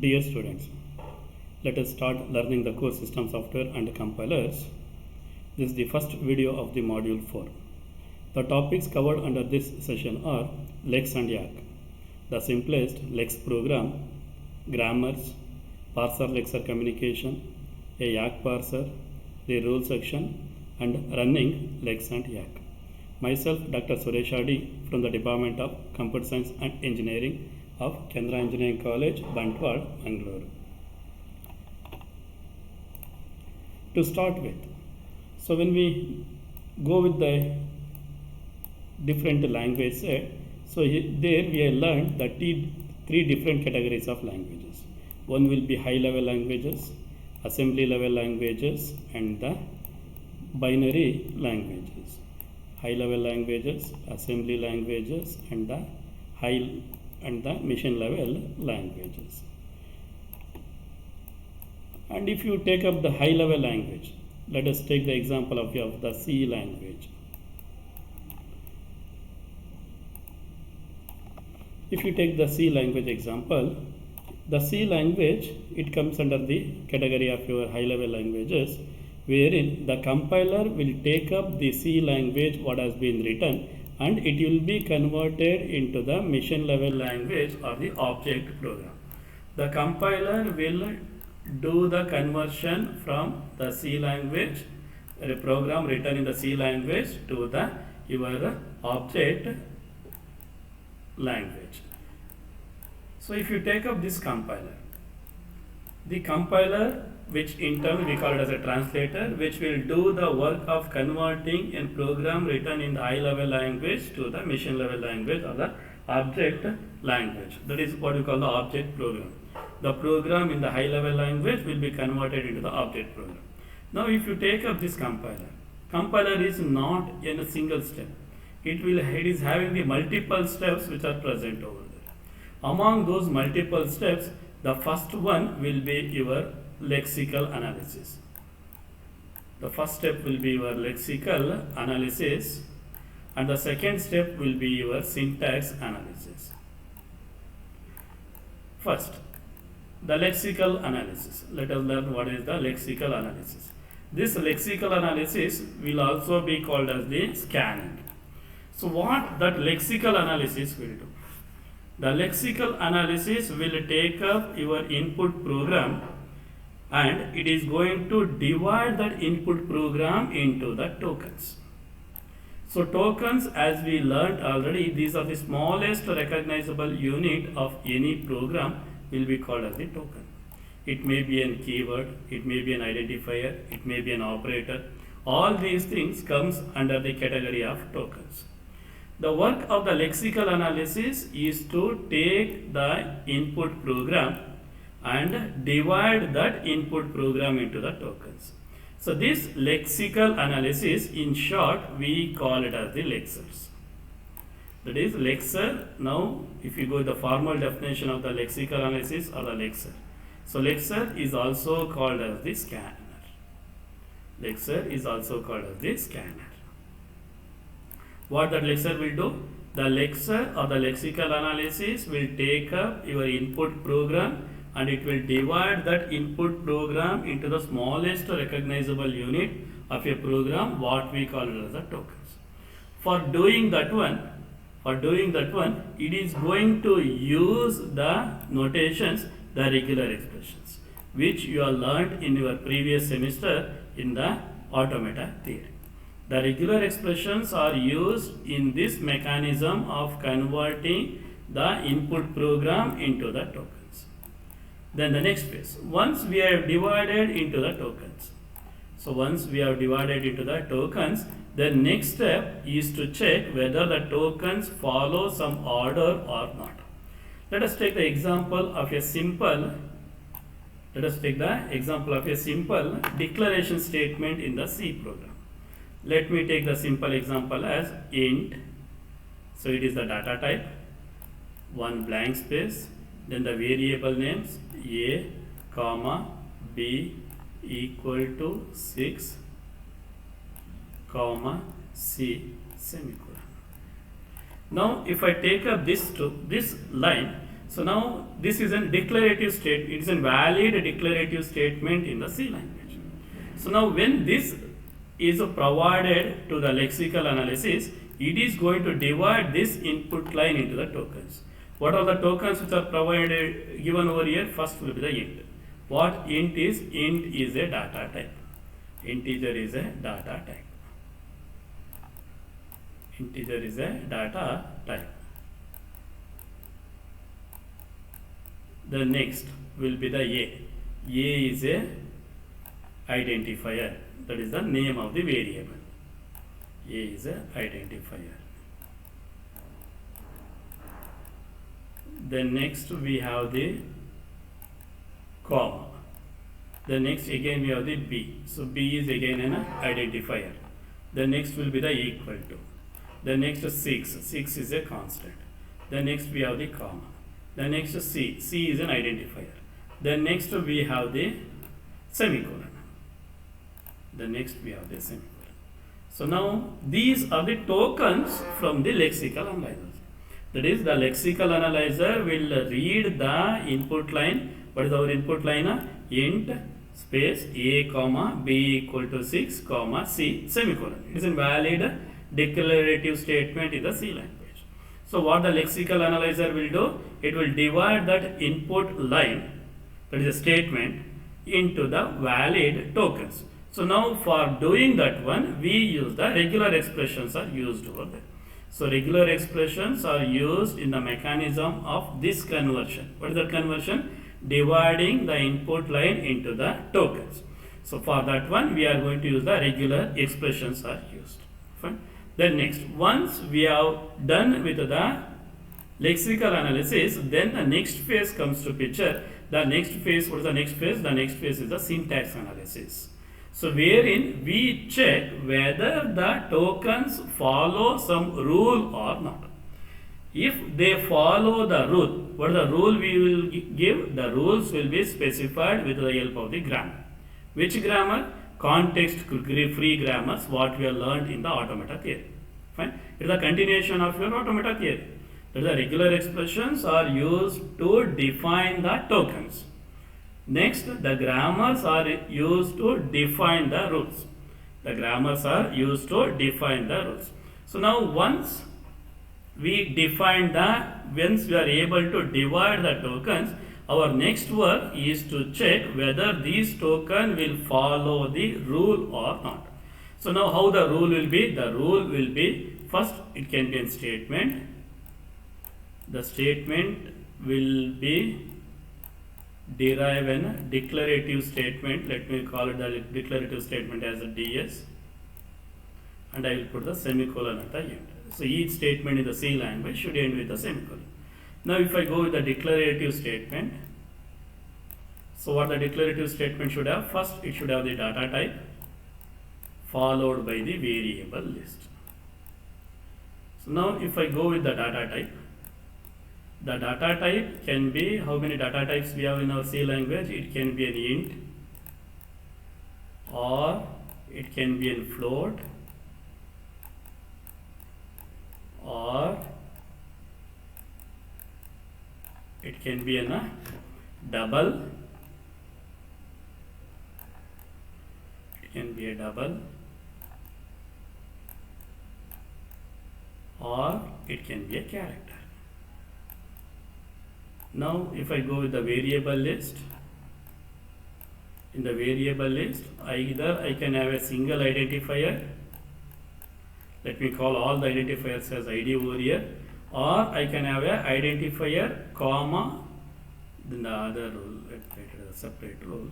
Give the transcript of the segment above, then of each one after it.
Dear students, let us start learning the core system software and compilers. This is the first video of the module 4. The topics covered under this session are Lex and Yak, the simplest Lex program, grammars, parser-lexer communication, a Yak parser, the rule section, and running Lex and Yak. Myself, Dr. Suresh Adi from the Department of Computer Science and Engineering of Kendra Engineering College, Bantwal, Bangalore. To start with, so when we go with the different language set, so there we have learned that three different categories of languages. One will be high level languages, assembly level languages, and the binary languages. High level languages, assembly languages, and the machine level languages. And if you take up the high level language, let us take the example of the C language. If you take the C language example, the C language, it comes under the category of your high level languages, wherein the compiler will take up the C language what has been written and it will be converted into the machine level language or the object program. The compiler will do the conversion from the C language, a program written in the C language, to the your object language. So if you take up this compiler, the compiler, which in turn we call it as a translator, which will do the work of converting a program written in the high level language to the machine level language or the object language. That is what we call the object program. The program in the high level language will be converted into the object program. Now if you take up this compiler is not in a single step. It is having the multiple steps which are present over there. Among those multiple steps, the first one will be your lexical analysis. The first step will be your lexical analysis, and the second step will be your syntax analysis. First, the lexical analysis. Let us learn what is the lexical analysis. This lexical analysis will also be called as the scanning. So what that lexical analysis will do? The lexical analysis will take up your input program and it is going to divide that input program into the tokens. So tokens, as we learned already, these are the smallest recognizable unit of any program, will be called as the token. It may be a keyword, it may be an identifier, it may be an operator. All these things comes under the category of tokens. The work of the lexical analysis is to take the input program and divide that input program into the tokens. So this lexical analysis, in short, we call it as the lexers. That is lexer. Now if you go to the formal definition of the lexical analysis or the lexer. So lexer is also called as the scanner. Lexer is also called as the scanner. What that lexer will do? The lexer or the lexical analysis will take up your input program and it will divide that input program into the smallest recognizable unit of a program, what we call it as the tokens. For doing that one, it is going to use the notations, the regular expressions, which you have learned in your previous semester in the automata theory. The regular expressions are used in this mechanism of converting the input program into the tokens. Then the next phase, once we have divided into the tokens. So once we have divided into the tokens, the next step is to check whether the tokens follow some order or not. Let us take the example of a simple declaration statement in the C program. Let me take the simple example as int. So it is the data type. one blank space, then the variable names a comma b equal to 6 comma c semicolon. Now if I take up this line, so now this is a declarative state, it is a valid declarative statement in the C language. So now when this is provided to the lexical analysis, it is going to divide this input line into the tokens. What are the tokens which are provided given over here? First will be the int. What int is? Int is a data type. Integer is a data type. Integer is a data type. The next will be the a. A is a identifier. That is the name of the variable. A is a identifier. Then next we have the comma. The next again we have the b. So b is again an identifier. The next will be the equal to. The next 6. 6 is a constant. The next we have the comma. The next c. C is an identifier. Then next we have the semicolon. The next we have the semicolon. So now these are the tokens from the lexical analyzer. That is, the lexical analyzer will read the input line. What is our input line? Int space a comma b equal to 6 comma c semicolon. It is a valid declarative statement in the C language. So what the lexical analyzer will do? It will divide that input line, that is a statement, into the valid tokens. So now for doing that one, we use the regular expressions are used over there. So regular expressions are used in the mechanism of this conversion. What is that conversion? Dividing the input line into the tokens. So for that one, we are going to use the regular expressions are used. Fine. Then next, once we have done with the lexical analysis, then the next phase comes to picture. The next phase, what is the next phase? The next phase is the syntax analysis. So wherein we check whether the tokens follow some rule or not. If they follow the rule, what is the rule we will give? The rules will be specified with the help of the grammar. Which grammar? Context free grammars, what we have learned in the automata theory. Fine. It is a continuation of your automata theory. The regular expressions are used to define the tokens. Next, the grammars are used to define the rules. The grammars are used to define the rules. So now once we define once we are able to divide the tokens, our next work is to check whether these token will follow the rule or not. So now how the rule will be? The rule will be, first it can be a statement. The statement will be derive a declarative statement. Let me call it the declarative statement as a DS, and I will put the semicolon at the end. So each statement in the C language should end with a semicolon. Now if I go with the declarative statement, so what the declarative statement should have? First it should have the data type followed by the variable list. So now if I go with the data type, the data type can be, how many data types we have in our C language? It can be an int, or it can be a float, or it can be a double, it can be a double, or it can be a character. Now if I go with the variable list, in the variable list, either I can have a single identifier, let me call all the identifiers as ID over here, or I can have a identifier comma, then the other rule, let's write it as a separate rule,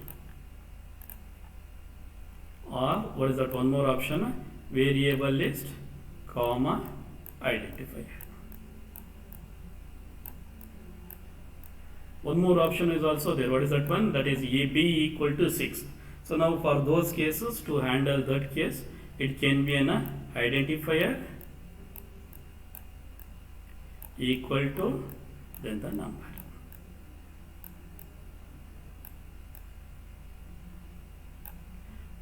or what is that one more option? Variable list comma identifier. One more option is also there. What is that one? That is AB equal to 6. So now for those cases, to handle that case, it can be an identifier equal to then the number.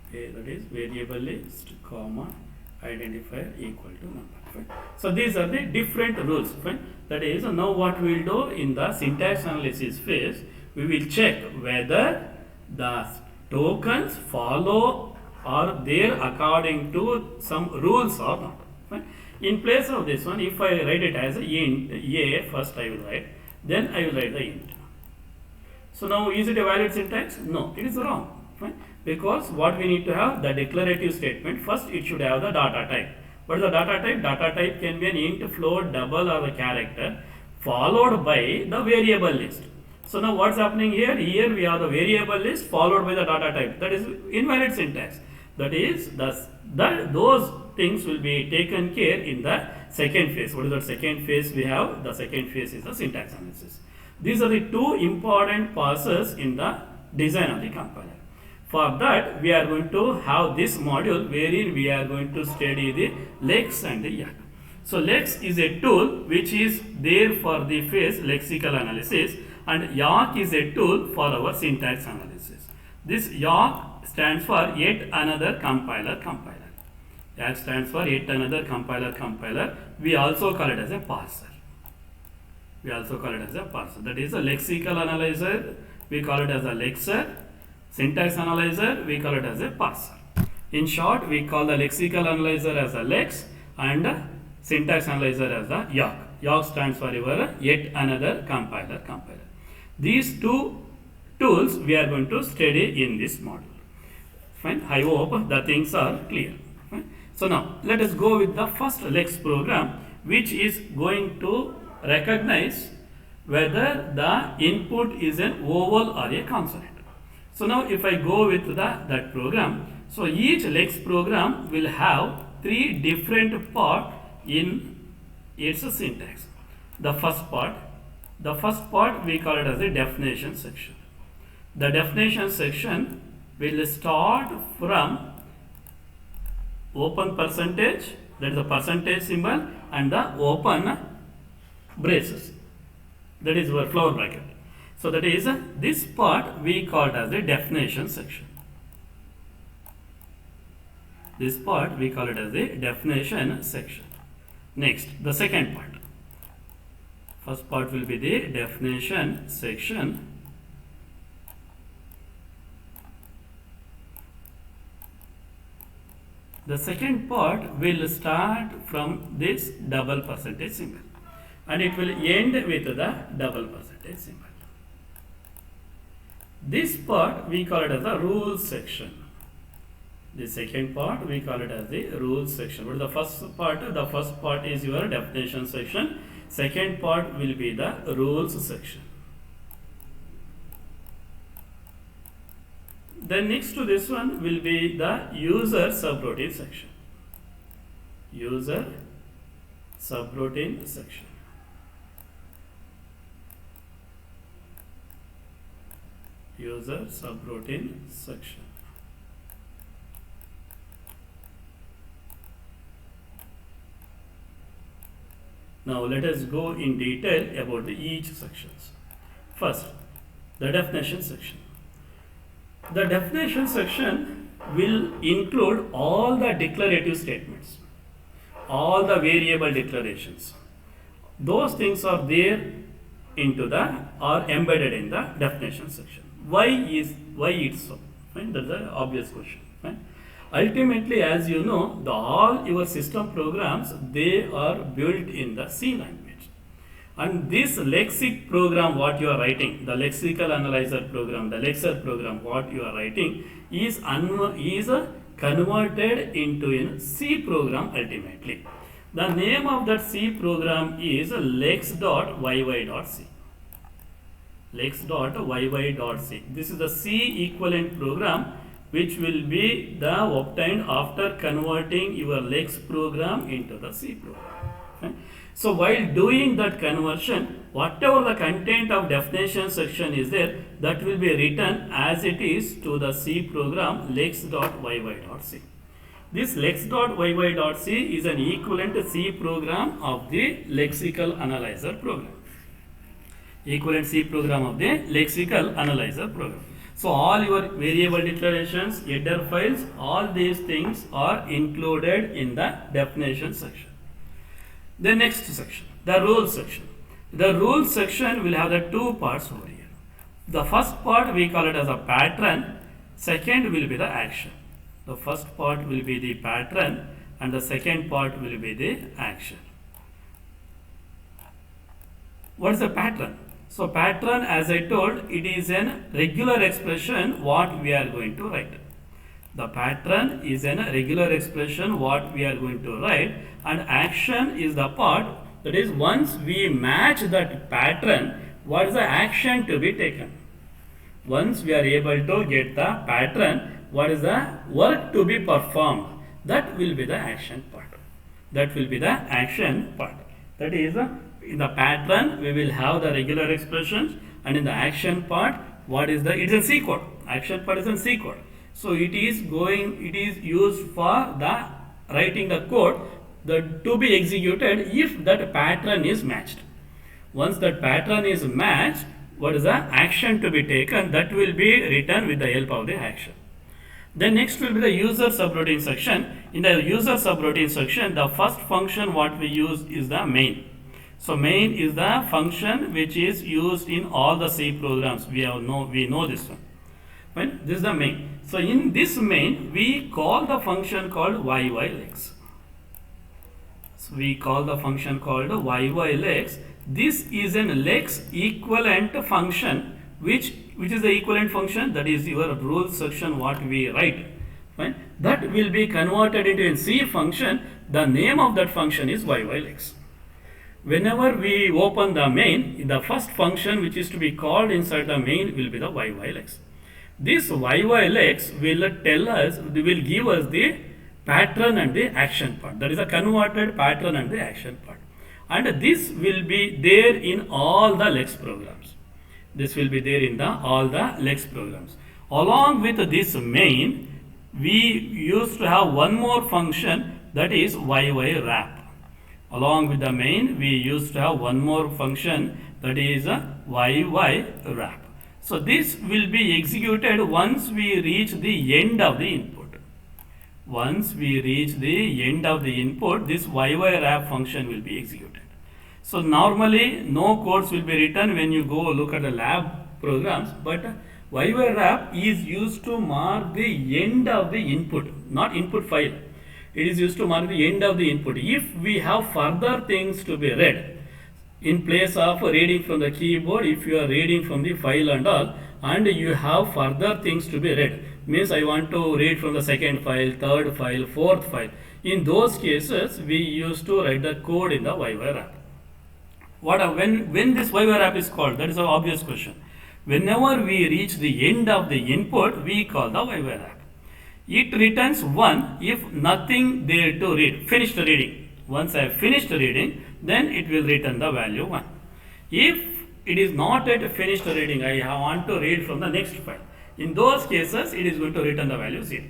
Okay, that is variable list, comma, identifier equal to number. Fine. So these are the different rules. Fine. That is, now what we will do in the syntax analysis phase, we will check whether the tokens follow or there according to some rules or not. Fine. In place of this one, if I write it as a int a, first I will write, then I will write the int. So now is it a valid syntax? No, it is wrong. Fine. Because what we need to have, the declarative statement, first it should have the data type. What is the data type? Data type can be an int, float, double or a character followed by the variable list. So now what's happening here? Here we have the variable list followed by the data type. That is invalid syntax. That is, those things will be taken care in the second phase. What is the second phase we have? The second phase is the syntax analysis. These are the two important passes in the design of the compiler. For that, we are going to have this module wherein we are going to study the Lex and the Yacc. So Lex is a tool which is there for the phase lexical analysis, and Yacc is a tool for our syntax analysis. This Yacc stands for yet another compiler. Yacc stands for yet another compiler. We also call it as a parser. That is a lexical analyzer. We call it as a lexer. Syntax analyzer, we call it as a parser. In short, we call the lexical analyzer as a lex and syntax analyzer as a Yacc. Yacc stands for your yet another compiler. These two tools we are going to study in this module. Fine. I hope the things are clear. Fine. So now let us go with the first Lex program, which is going to recognize whether the input is an vowel or a consonant. So now if I go with that program, so each Lex program will have three different parts in its syntax. The first part we call it as a definition section. The definition section will start from open percentage, that is the percentage symbol, and the open braces, that is our flower bracket. So that is this part we call it as a definition section. This part we call it as a definition section. Next, the second part. First part will be the definition section. The second part will start from this double percentage symbol, and it will end with the double percentage symbol. This part we call it as a rules section. The second part we call it as the rules section. But the first part is your definition section. Second part will be the rules section. Then next to this one will be the user subroutine section. User subroutine section. User subroutine section. Now let us go in detail about each sections. First, the definition section. The definition section will include all the declarative statements, all the variable declarations. Those things are there are embedded in the definition section. Why it's so? Fine? That's an obvious question. Fine? Ultimately, as you know, all your system programs, they are built in the C language. And this lexic program, what you are writing, the lexical analyzer program, the lexer program, what you are writing is converted into a C program ultimately. The name of that C program is lex.yy.c. Lex.yy.c. This is the C equivalent program which will be obtained after converting your Lex program into the C program. Okay? So while doing that conversion, whatever the content of definition section is there, that will be written as it is to the C program lex.yy.c. This lex.yy.c is an equivalent C program of the lexical analyzer program. Equivalent C program of the lexical analyzer program. So all your variable declarations, header files, all these things are included in the definition section. The next section, the rules section. The rules section will have the two parts over here. The first part we call it as a pattern, second will be the action. The first part will be the pattern and the second part will be the action. What is the pattern? So pattern, as I told, it is a regular expression what we are going to write. The pattern is a regular expression what we are going to write, and action is the part that is once we match that pattern, what is the action to be taken? Once we are able to get the pattern, what is the work to be performed? That will be the action part. That will be the action part. That is, in the pattern we will have the regular expressions, and in the action part, what is the, it is a C code. Action part is in C code. So it is used for the writing the code that to be executed if that pattern is matched. Once that pattern is matched, what is the action to be taken? That will be written with the help of the action. Then next will be the user subroutine section. In the user subroutine section, the first function what we use is the main. So main is the function which is used in all the C programs. We know this one. Fine? This is the main. So in this main, we call the function called YYLex. So we call the function called YYLex. This is an lex equivalent function, which is the equivalent function, that is your rule section what we write. Fine? That will be converted into a C function. The name of that function is YYLex. Whenever we open the main, the first function which is to be called inside the main will be the YYLex. This YYLex will give us the pattern and the action part. That is a converted pattern and the action part. And this will be there in all the Lex programs. This will be there in all the Lex programs. Along with this main, we used to have one more function, that is YYWrap. Along with the main, we used to have one more function, that is YYWrap. So this will be executed once we reach the end of the input. Once we reach the end of the input, this YYWrap function will be executed. So normally no codes will be written when you go look at the lab programs, but YYWrap is used to mark the end of the input, not input file. It is used to mark the end of the input. If we have further things to be read, in place of reading from the keyboard, if you are reading from the file and all, and you have further things to be read, means I want to read from the second file, third file, fourth file. In those cases, we used to write the code in the YYWrap. When this YYWrap is called, that is an obvious question. Whenever we reach the end of the input, we call the YYWrap. It returns 1 if nothing there to read, finished reading. Once I have finished reading, then it will return the value 1. If it is not yet finished reading, I want to read from the next file. In those cases, it is going to return the value 0.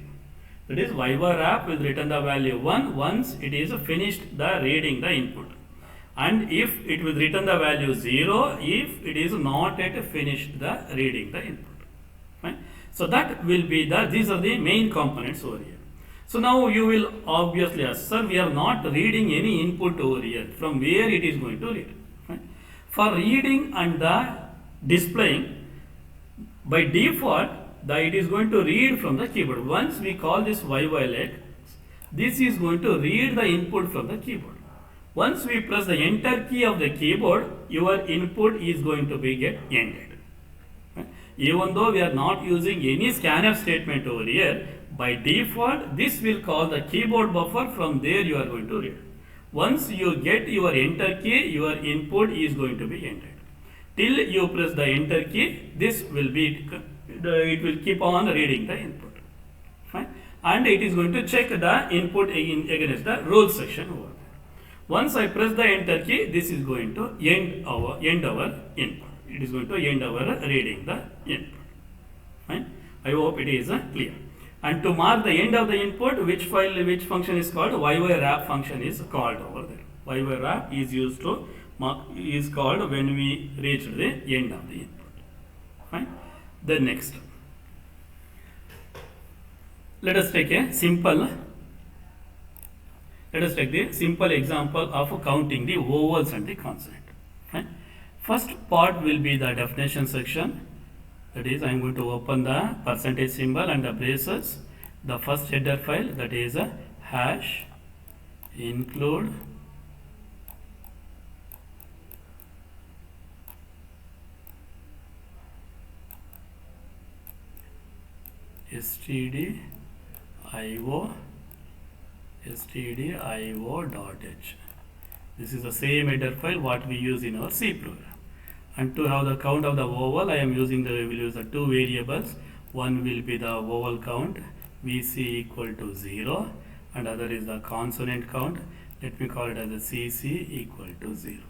That is, YYWrap will return the value 1 once it is finished the reading the input. And if it will return the value 0 if it is not yet finished the reading the input. Right? So that will be these are the main components over here. So now you will obviously ask, sir, we are not reading any input over here. From where it is going to read? Right? For reading and the displaying, by default, it is going to read from the keyboard. Once we call this YYLex, this is going to read the input from the keyboard. Once we press the enter key of the keyboard, your input is going to be get ended. Right? Even though we are not using any scanf statement over here, by default, this will call the keyboard buffer. From there, you are going to read. Once you get your enter key, your input is going to be ended. Till you press the enter key, this will be, it will keep on reading the input. Fine? And it is going to check the input against the rule section over there. Once I press the enter key, this is going to end our input. It is going to end our reading the input. Fine? I hope it is clear. And to mark the end of the input, which function is called? YYWrap function is called over there. YYWrap is used to mark is called when we reach the end of the input. Fine. Then next, let us take the simple example of counting the vowels and the consonant. Fine. First part will be the definition section. That is, I am going to open the percentage symbol and the braces. The first header file, that is a hash include stdio.h. This is the same header file what we use in our C program. And to have the count of the vowel, I will use the two variables. One will be the vowel count, VC equal to 0, and other is the consonant count. Let me call it as a CC equal to 0.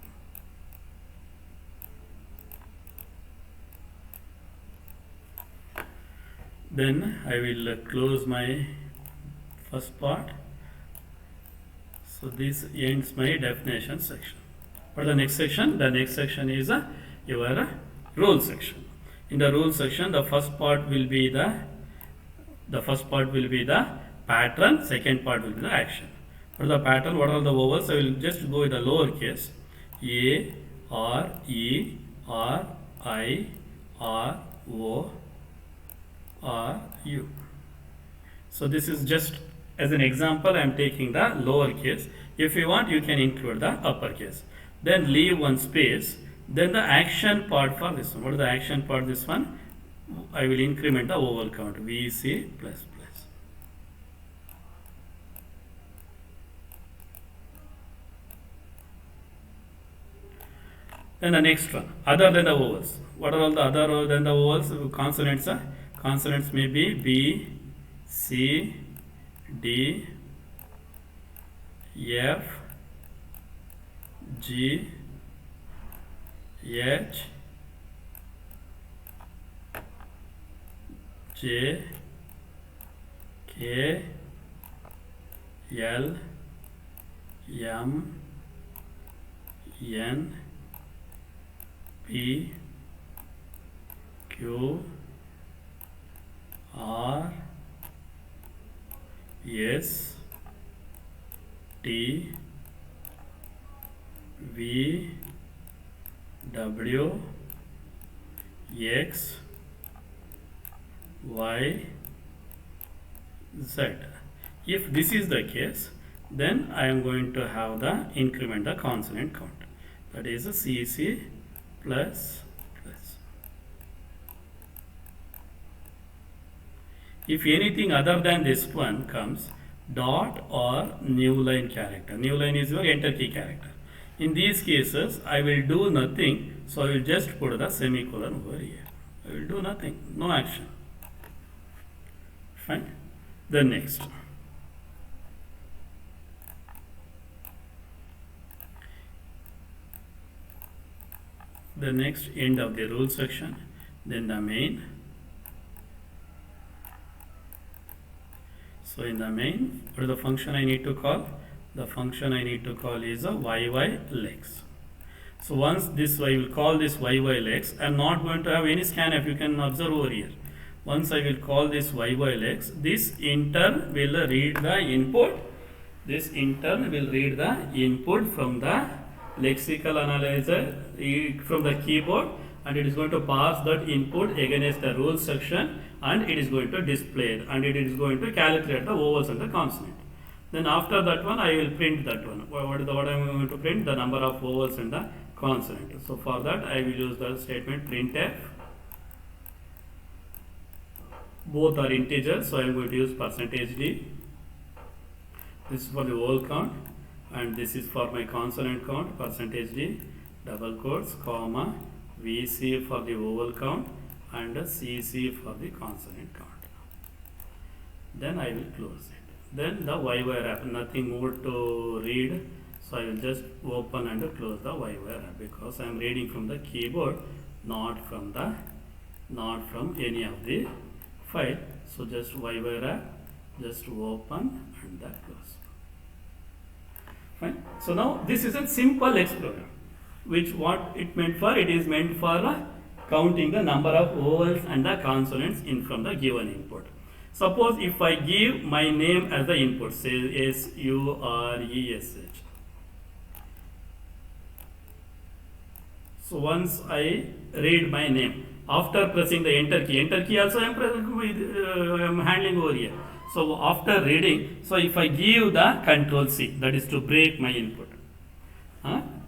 Then I will close my first part. So this ends my definition section. For the next section, is your rule section. In the rule section, the first part will be the pattern. Second part will be the action. For the pattern, what are the vowels? I will just go with the lowercase a, r, e, r, I, r, o, r, u. So this is just as an example. I am taking the lowercase. If you want, you can include the uppercase. Then leave one space. Then the action part for this one. What is the action part? This one, I will increment the vowel count, VC plus plus. Then the next one, other than the vowels. What are all the other than the vowels? Consonants. Consonants may be B, C, D, F, G, H, J, K, L, M, N, P, Q, R, S, T, V, W, X, Y, Z. If this is the case, then I am going to have the increment the consonant count. That is a CC plus plus. If anything other than this one comes, dot or new line character. New line is your enter key character. In these cases, I will do nothing, so I will just put the semicolon over here. I will do nothing, no action. Fine. Then next. The next end of the rule section, then the main. So in the main, what is the function I need to call? The function I need to call is a YYLex. So once this, I will call this YYLex. I am not going to have any scanf. You can observe over here. Once I will call this YYLex, this intern will read the input. This intern will read the input from the lexical analyzer from the keyboard, and it is going to pass that input against the rule section, and it is going to display it, and it is going to calculate the vowels and the consonant. Then after that one, I will print that one. What I am going to print? The number of vowels and the consonant. So for that, I will use the statement printf. Both are integers, so I am going to use %d. This is for the vowel count, and this is for my consonant count, %d, double quotes, comma, VC for the vowel count, and CC for the consonant count. Then I will close it. Then the YY wrap, nothing more to read, so I will just open and close the YY wrap, because I am reading from the keyboard, not from any of the file. So just YY wrap, just open and close. Fine. So now this is a simple X program. which what it meant for? It is meant for counting the number of vowels and the consonants in from the given input. Suppose if I give my name as the input, say SURESH. So once I read my name, after pressing the enter key also I am handling over here. So after reading, so if I give the control C, that is to break my input.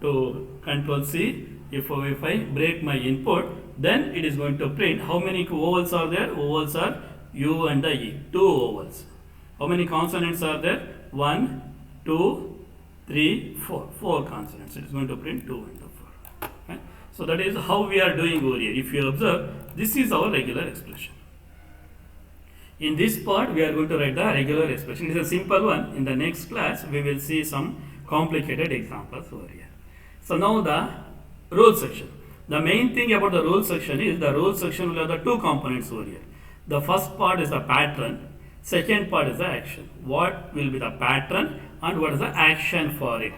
To control C, if I break my input, then it is going to print how many vowels are there. Vowels are U and the E, 2 vowels. How many consonants are there? 1, 2, 3, 4. 4 consonants. It is going to print 2 and 4. Right? So that is how we are doing over here. If you observe, this is our regular expression. In this part, we are going to write the regular expression. It is a simple one. In the next class, we will see some complicated examples over here. So now the rule section. The main thing about the rule section is the rule section will have the 2 components over here. The first part is the pattern. Second part is the action. What will be the pattern and what is the action for it?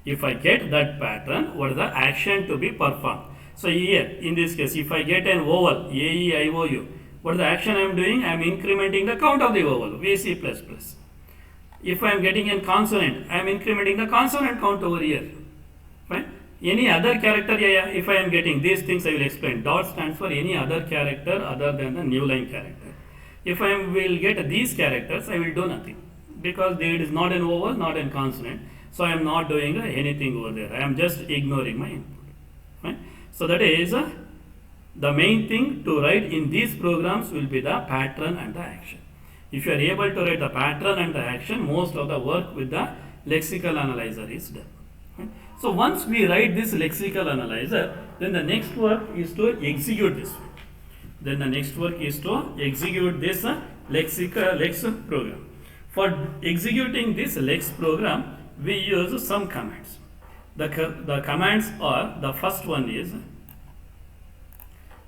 If I get that pattern, what is the action to be performed? So here, in this case, if I get an vowel, A, E, I, O, U, what is the action I am doing? I am incrementing the count of the vowel, VC++. If I am getting a consonant, I am incrementing the consonant count over here. Right? Any other character, if I am getting these things, I will explain. Dot stands for any other character other than the new line character. If I will get these characters, I will do nothing. Because it is not an vowel, not a consonant. So I am not doing anything over there. I am just ignoring my input. Right? So that is the main thing to write in these programs will be the pattern and the action. If you are able to write the pattern and the action, most of the work with the lexical analyzer is done. Right? So once we write this lexical analyzer, then the next work is to execute this one. Then the next work is to execute this lex program. For executing this lex program, we use some commands. The commands are, the first one is,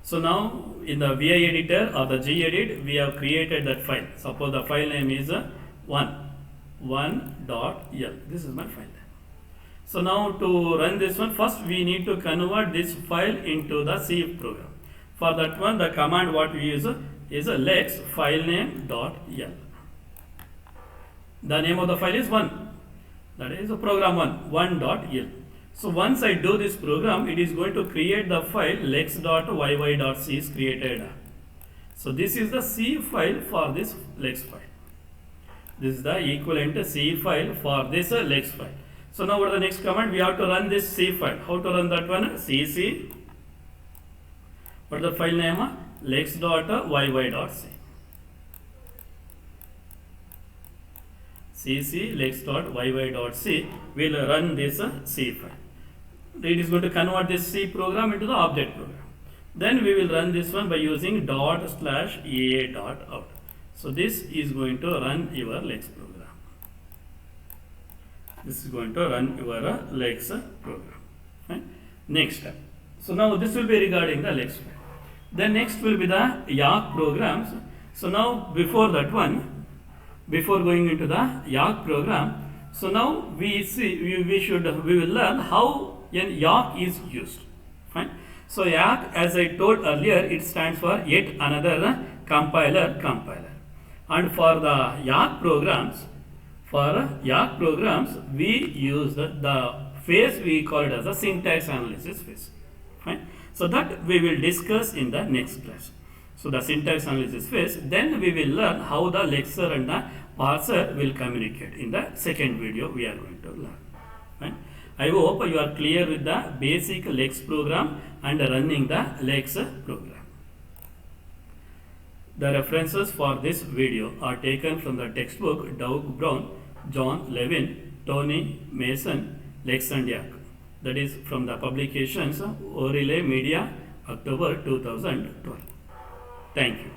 so now in the VI editor or the gedit, we have created that file. Suppose the file name is 1.l. This is my file name. So now to run this one, first we need to convert this file into the C program. For that one, the command what we use is a lex filename.l. The name of the file is 1. That is a program 1.l. So once I do this program, it is going to create the file lex.yy.c is created. So this is the C file for this lex file. This is the equivalent C file for this lex file. So now what is the next command? We have to run this C file. How to run that one? cc. What is the file name? lex.yy.c. cc lex.yy.c will run this C file. It is going to convert this C program into the object program. Then we will run this one by using ./a.out. So this is going to run your lex program. This is going to run your lex program. Right? Next step. So now this will be regarding the lex file. Then next will be the Yacc programs. So now before that one, before going into the Yacc program, so now we will learn how an Yacc is used. Fine. So Yacc, as I told earlier, it stands for yet another compiler. And for the Yacc programs, we use the phase we call it as a syntax analysis phase. Fine. So that we will discuss in the next class. So the syntax analysis phase, then we will learn how the lexer and the parser will communicate. In the second video, we are going to learn. Right? I hope you are clear with the basic lex program and running the lex program. The references for this video are taken from the textbook Doug Brown, John Levin, Tony Mason, Lex and Yacc. That is from the publications Orile Media, October 2012. Thank you.